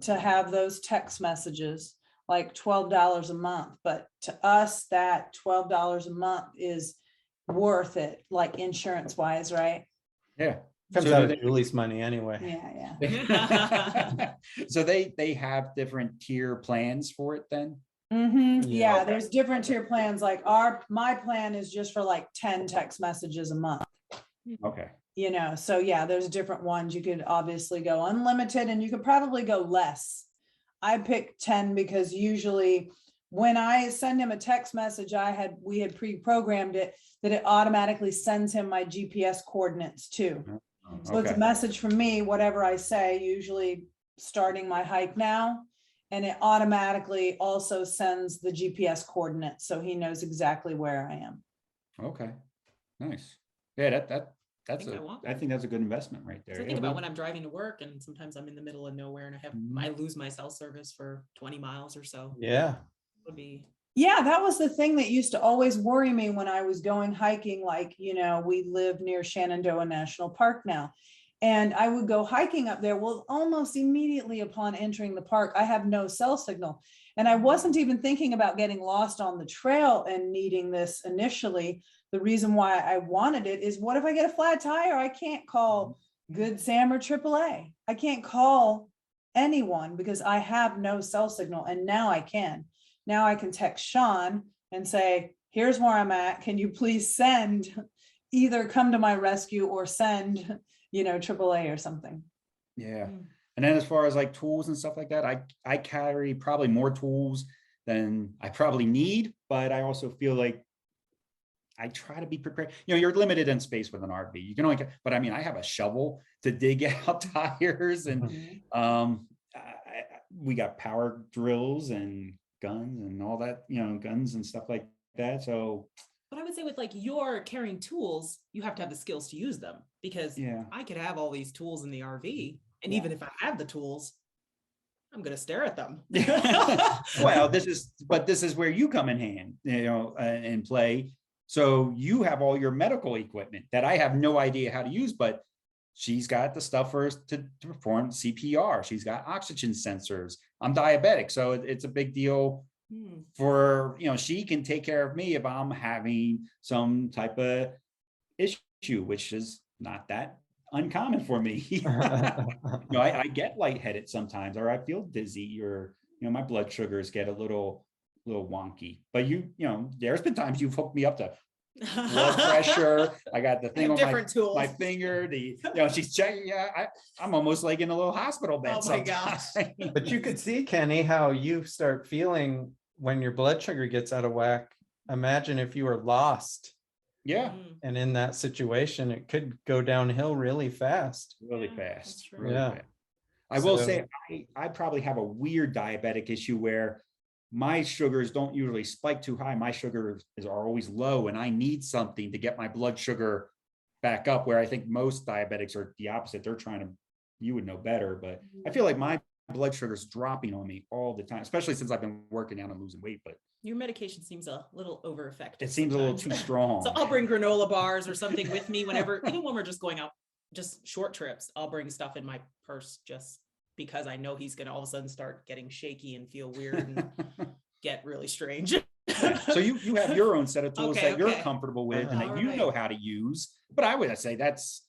to have those text messages, like $12 a month. But to us, that $12 a month is worth it, like insurance wise, right? yeah. Comes So out do of they- Julie's money anyway. Yeah, yeah. So they have different tier plans for it then? Yeah, Yeah. there's different tier plans. Like my plan is just for like 10 text messages a month, Okay. you know? So yeah, there's different ones. You could obviously go unlimited and you could probably go less. I picked 10 because usually when I send him a text message, we had pre-programmed it that it automatically sends him my GPS coordinates too. So it's a Okay. message from me, whatever I say, usually starting my hike now. And it automatically also sends the GPS coordinates. So he knows exactly where I am. Okay. Nice. Yeah, that's think I want I think that's a good investment right there. So I Yeah, think about we- when I'm driving to work and sometimes I'm in the middle of nowhere and I lose my cell service for 20 miles or so. Yeah. It would be, Yeah, that was the thing that used to always worry me when I was going hiking. Like, you know, we live near Shenandoah National Park now. And I would go hiking up there. Well, almost immediately upon entering the park, I have no cell signal. And I wasn't even thinking about getting lost on the trail and needing this initially. The reason why I wanted it is, what if I get a flat tire? I can't call Good Sam or AAA. I can't call anyone because I have no cell signal. And now I can. Now I can text Shawn and say, here's where I'm at. Can you please send, either come to my rescue or send, you know, AAA or something. Yeah. Mm. And then as far as like tools and stuff like that, I carry probably more tools than I probably need, but I also feel like I try to be prepared. You know, you're limited in space with an RV. You can only, but I mean, I have a shovel to dig out tires and we got power drills and guns and all that, you know, guns and stuff like that. So, but I would say with like your carrying tools, you have to have the skills to use them because yeah. I could have all these tools in the RV. And Yeah. even if I have the tools, I'm going to stare at them. Well, this is where you come in hand, you know, and play. So you have all your medical equipment that I have no idea how to use, but she's got the stuff for us to perform CPR. She's got oxygen sensors. I'm diabetic, so it's a big deal for, you know, she can take care of me if I'm having some type of issue, which is not that uncommon for me. You know, I get lightheaded sometimes, or I feel dizzy, or, you know, my blood sugars get a little wonky. But you know, there's been times you've hooked me up to blood pressure. I got the thing on my finger. You know, she's checking. Yeah, I'm almost like in a little hospital bed. Oh my gosh. But you could see, Kenny, how you start feeling when your blood sugar gets out of whack. Imagine if you were lost. Yeah, And in that situation, it could go downhill really fast. really Yeah, fast. that's true. Really Yeah. fast. I will So- say I probably have a weird diabetic issue where my sugars don't usually spike too high. My sugars are always low, and I need something to get my blood sugar back up, where I think most diabetics are the opposite. They're trying to, you would know better, but I feel like my blood sugar is dropping on me all the time, especially since I've been working out and losing weight, but Your medication seems a little over effective. it seems a little too sometimes. strong. So I'll bring granola bars or something with me whenever, even when we're just going out, just short trips, I'll bring stuff in my purse just because I know he's going to all of a sudden start getting shaky and feel weird and get really strange. So you have your own set of tools Okay, that you're okay. comfortable with and that All you right. know how to use. But I would say that's,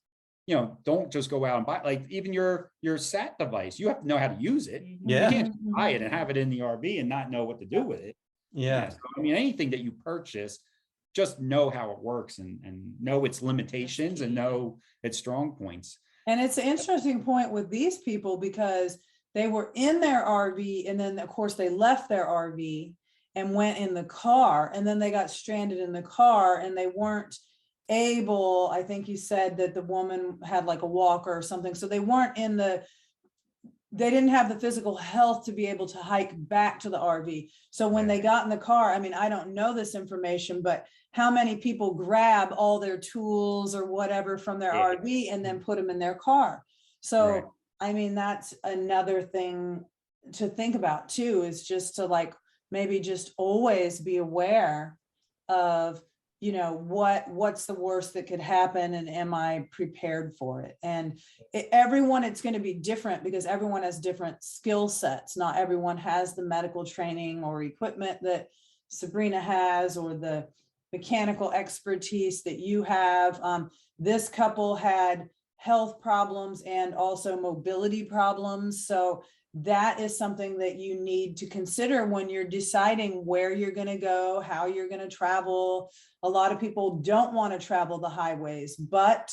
you know, don't just go out and buy, like even your SAT device. You have to know how to use it. Mhm. Yeah. You can't buy it and have it in the RV and not know what to do with it. Yeah. So, I mean, anything that you purchase, just know how it works and know its limitations and know its strong points. And it's an interesting point with these people because they were in their RV and then of course they left their RV and went in the car, and then they got stranded in the car and they weren't able, I think you said that the woman had like a walker or something, so they weren't they didn't have the physical health to be able to hike back to the RV. So when they got in the car, I mean, I don't know this information, but how many people grab all their tools or whatever from their RV and then put them in their car? So, I mean, that's another thing to think about too, is just to like, maybe just always be aware of, you know, what's the worst that could happen, and am I prepared for it? And everyone, it's going to be different because everyone has different skill sets. Not everyone has the medical training or equipment that Sabrina has, or the mechanical expertise that you have. This couple had health problems and also mobility problems. So that is something that you need to consider when you're deciding where you're going to go, how you're going to travel. A lot of people don't want to travel the highways, but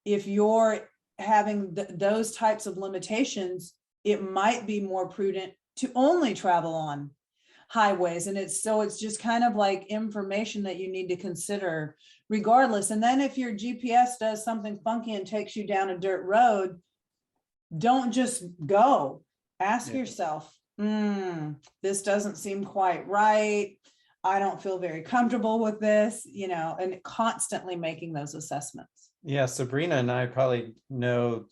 if you're having those types of limitations, it might be more prudent to only travel on highways. And it's just kind of like information that you need to consider regardless. And then if your GPS does something funky and takes you down a dirt road, don't just go. Ask yourself, this doesn't seem quite right. I don't feel very comfortable with this, you know, and constantly making those assessments. Yeah, Sabrina and I probably know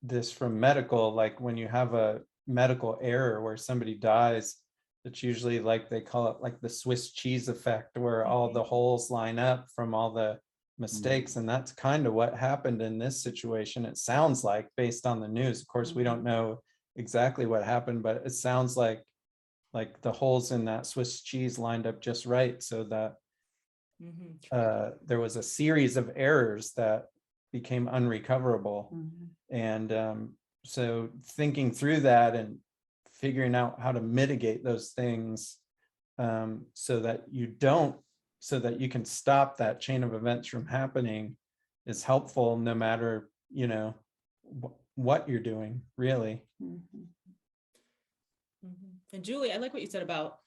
this from medical, like when you have a medical error where somebody dies, it's usually like they call it like the Swiss cheese effect, where all the holes line up from all the mistakes. And that's kind of what happened in this situation. It sounds like, based on the news. Of course, we don't know exactly what happened, but it sounds like the holes in that Swiss cheese lined up just right, so that there was a series of errors that became unrecoverable. And so thinking through that and figuring out how to mitigate those things, so that you can stop that chain of events from happening, is helpful, no matter, you know, what you're doing, really. And Julie, I like what you said about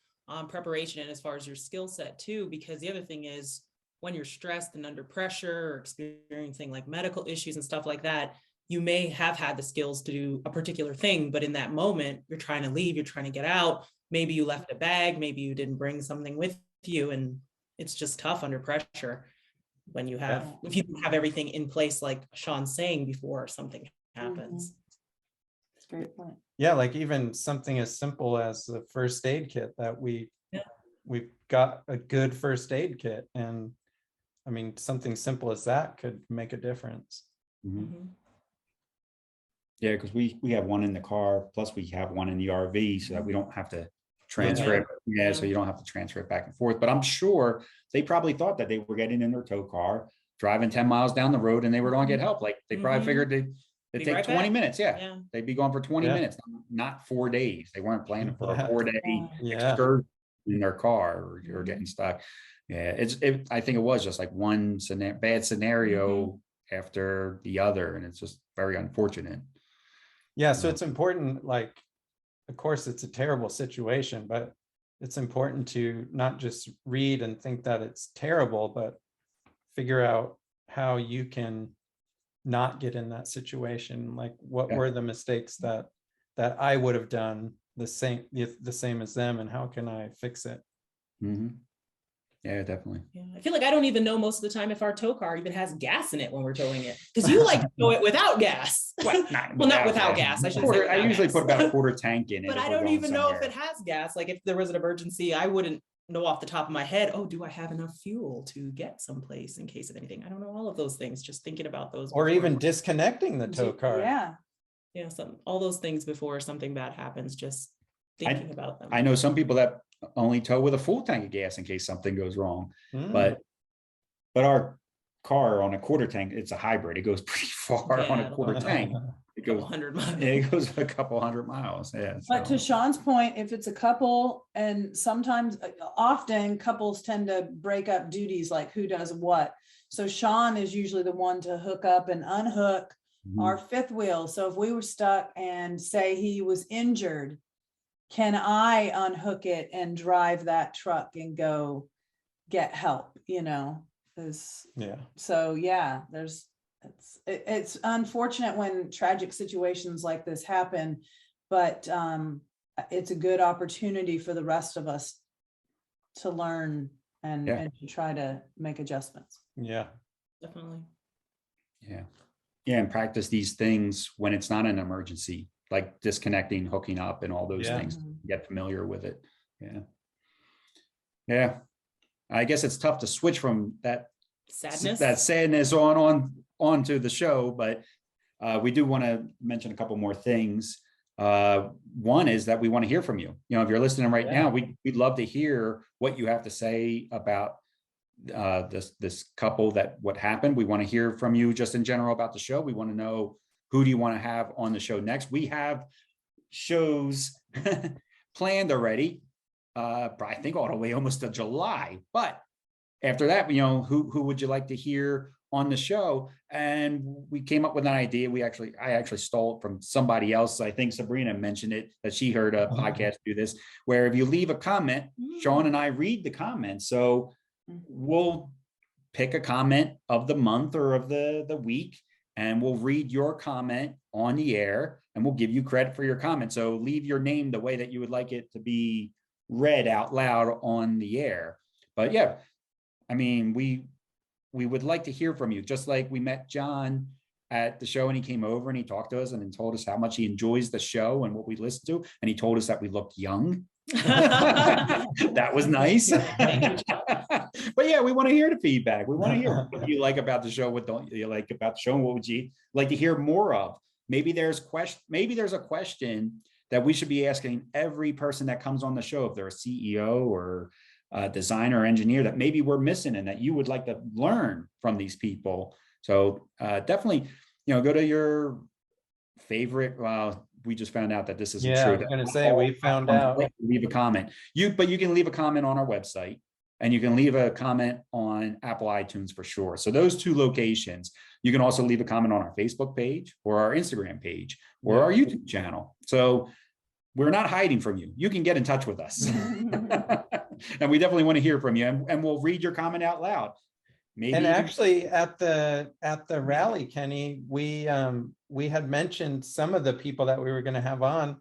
preparation, and as far as your skill set too, because the other thing is, when you're stressed and under pressure or experiencing like medical issues and stuff like that, you may have had the skills to do a particular thing, but in that moment, you're trying to leave, you're trying to get out. Maybe you left a bag, maybe you didn't bring something with you, and it's just tough under pressure when you have, if you have everything in place, like Shawn's saying, before something happens. That's a great point. Yeah, like even something as simple as the first aid kit that we've got a good first aid kit, and I mean, something simple as that could make a difference. Yeah, because we have one in the car, plus we have one in the RV, so that we don't have to transfer it. So you don't have to transfer it back and forth. But I'm sure they probably thought that they were getting in their tow car, driving 10 miles down the road, and they were going to get help. Like they probably figured they'd take 20 minutes. Yeah, they'd be gone for 20 minutes, not 4 days. They weren't planning for a 4-day excursion in their car or getting stuck. Yeah, I think it was just like one bad scenario after the other, and it's just very unfortunate. Yeah, so it's important, like, of course, it's a terrible situation, but it's important to not just read and think that it's terrible, but figure out how you can not get in that situation. Like, what were the mistakes that I would have done the same as them, and how can I fix it? Yeah, definitely. Yeah, I feel like I don't even know most of the time if our tow car even has gas in it when we're towing it, because you like to tow it without gas. Not without gas. I should say. I usually put about a quarter tank in it. But I don't even know if it has gas. Like if there was an emergency, I wouldn't know off the top of my head, oh, do I have enough fuel to get someplace in case of anything? I don't know all of those things, just thinking about those. Or even disconnecting the tow car. Yeah, all those things before something bad happens, just thinking about them. I know some people that only tow with a full tank of gas in case something goes wrong. But our car on a quarter tank, it's a hybrid. It goes pretty far on a quarter tank. It goes 100 miles. It goes a couple 100 miles. Yeah. But to Shawn's point, if it's a couple, and often couples tend to break up duties, like who does what. So Shawn is usually the one to hook up and unhook our fifth wheel. So if we were stuck and say he was injured, can I unhook it and drive that truck and go get help, Yeah. so yeah, it's unfortunate when tragic situations like this happen, but it's a good opportunity for the rest of us to learn and to try to make adjustments. Yeah. Definitely. Yeah, and practice these things when it's not an emergency, like disconnecting, hooking up, and all those things. Get familiar with it. Yeah. I guess it's tough to switch from that sadness on to the show, but we do want to mention a couple more things. One is that we want to hear from you. If you're listening right now, we'd love to hear what you have to say about this couple, that what happened. We want to hear from you just in general about the show. We want to know, who do you want to have on the show next? We have shows planned already, I think all the way almost to July, but after that, who would you like to hear on the show? And we came up with an idea. I actually stole it from somebody else. I think Sabrina mentioned it, that she heard a podcast do this, where if you leave a comment, Shawn and I read the comments. So we'll pick a comment of the month or of the week, and we'll read your comment on the air, and we'll give you credit for your comment. So leave your name the way that you would like it to be read out loud on the air. But yeah, I mean, we would like to hear from you, just like we met John at the show, and he came over and he talked to us and told us how much he enjoys the show and what we listen to. And he told us that we looked young. That was nice. But yeah, we want to hear the feedback. We want to hear what you like about the show, what don't you like about the show, and what would you like to hear more of. Maybe there's a question that we should be asking every person that comes on the show, if they're a CEO or designer or engineer, that maybe we're missing and that you would like to learn from these people. So definitely, go to your favorite. We just found out that this isn't true. I was going to say, we found out. Leave a comment. But you can leave a comment on our website, and you can leave a comment on Apple iTunes for sure. So those two locations. You can also leave a comment on our Facebook page or our Instagram page or our YouTube channel. So we're not hiding from you. You can get in touch with us. And we definitely want to hear from you, and we'll read your comment out loud. Maybe. And actually at the rally, Kenny, we had mentioned some of the people that we were going to have on,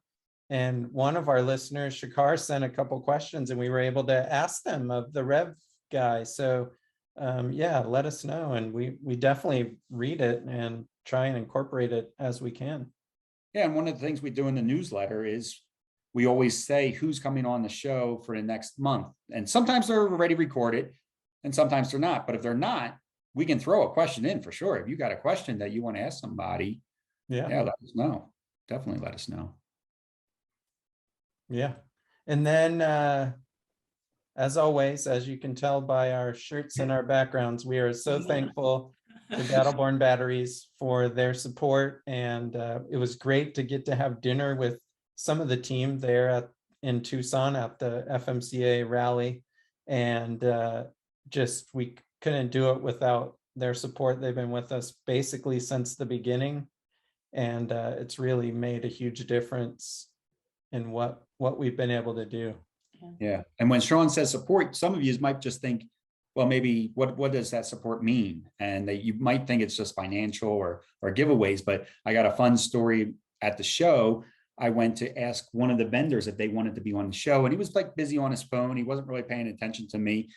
and one of our listeners, Shakar, sent a couple questions, and we were able to ask them of the Rev guy. So let us know, and we definitely read it and try and incorporate it as we can. Yeah, and one of the things we do in the newsletter is we always say who's coming on the show for the next month. And sometimes they're already recorded and sometimes they're not. But if they're not, we can throw a question in for sure. If you got a question that you want to ask somebody, let us know. Definitely let us know. Yeah. And then, as always, as you can tell by our shirts and our backgrounds, we are so thankful to Battleborn Batteries for their support. And it was great to get to have dinner with some of the team there in Tucson at the FMCA Rally. And we couldn't do it without their support. They've been with us basically since the beginning. And it's really made a huge difference in what we've been able to do. Yeah. And when Shawn says support, some of you might just think, well, maybe what does that support mean? And that you might think it's just financial or giveaways. But I got a fun story at the show. I went to ask one of the vendors if they wanted to be on the show, and he was like busy on his phone. He wasn't really paying attention to me.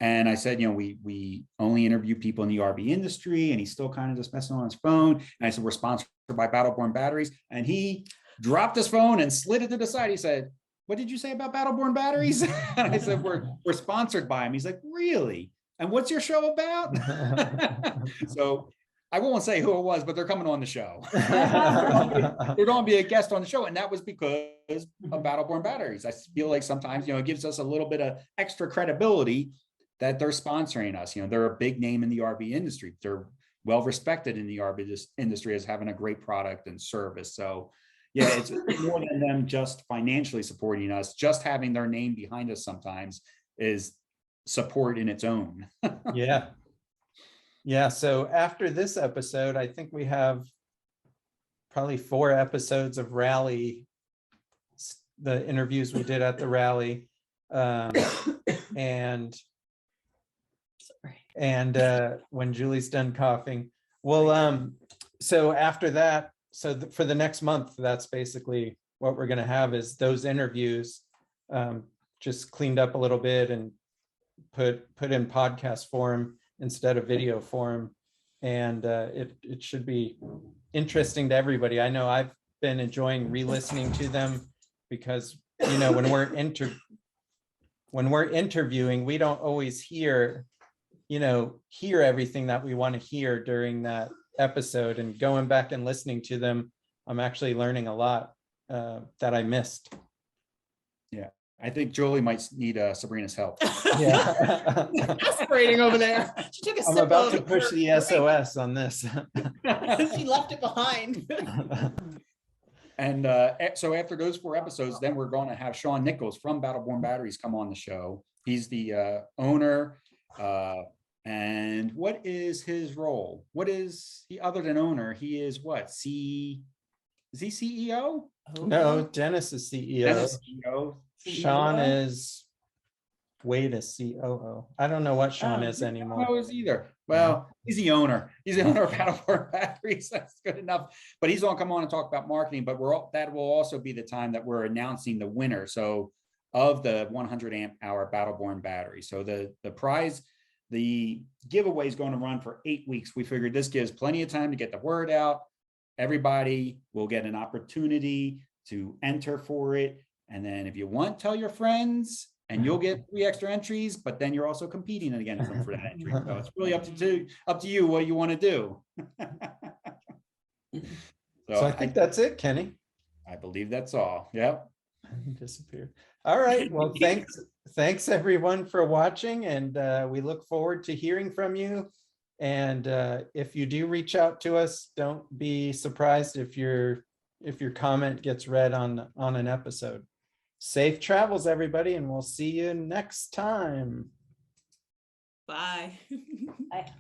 And I said, we only interview people in the RV industry, and he's still kind of just messing on his phone. And I said, we're sponsored by Battleborn Batteries. And he dropped his phone and slid it to the side. He said, what did you say about Battleborn Batteries? And I said, we're sponsored by him. He's like, really? And what's your show about? So I won't say who it was, but they're coming on the show. They're going to be a guest on the show. And that was because of Battleborn Batteries. I feel like sometimes, it gives us a little bit of extra credibility that they're sponsoring us. They're a big name in the RV industry. They're well respected in the RV industry as having a great product and service. So yeah, it's more than them just financially supporting us. Just having their name behind us sometimes is support in its own. Yeah. So after this episode, I think we have probably 4 episodes of Rally the interviews we did at the rally. And when Julie's done coughing, well, so after that, so for the next month, that's basically what we're going to have, is those interviews, just cleaned up a little bit and put in podcast form instead of video form. And it should be interesting to everybody. I know I've been enjoying re-listening to them, because, you know, when we're interviewing, we don't always hear everything that we want to hear during that episode. And going back and listening to them, I'm actually learning a lot that I missed. Yeah, I think Julie might need Sabrina's help. Yeah. Aspirating over there. She took a I'm sip about of to push her the drink. SOS on this. She left it behind. And so after those 4 episodes, then we're going to have Shawn Nichols from Battleborn Batteries come on the show. He's the owner. And what is his role? What is he other than owner? He is what? Is he CEO? No, Dennis is CEO. Dennis CEO. Shawn is Wade is COO. I don't know what Shawn is I anymore. don't know either. Well, he's the owner. He's the owner of Battleborn Batteries. That's good enough. But he's going to come on and talk about marketing. But that will also be the time that we're announcing the winner. So of the 100 amp hour Battleborn battery. So the prize, the giveaway is going to run for 8 weeks. We figured this gives plenty of time to get the word out. Everybody will get an opportunity to enter for it. And then if you want, tell your friends, and you'll get 3 extra entries, but then you're also competing against them for that entry. So it's really up to you what you want to do. So I think that's it, Kenny. I believe that's all. Yep. He disappeared. All right. Well, thanks everyone for watching, and we look forward to hearing from you. And if you do reach out to us, don't be surprised if your comment gets read on an episode. Safe travels, everybody, and we'll see you next time. Bye. Bye.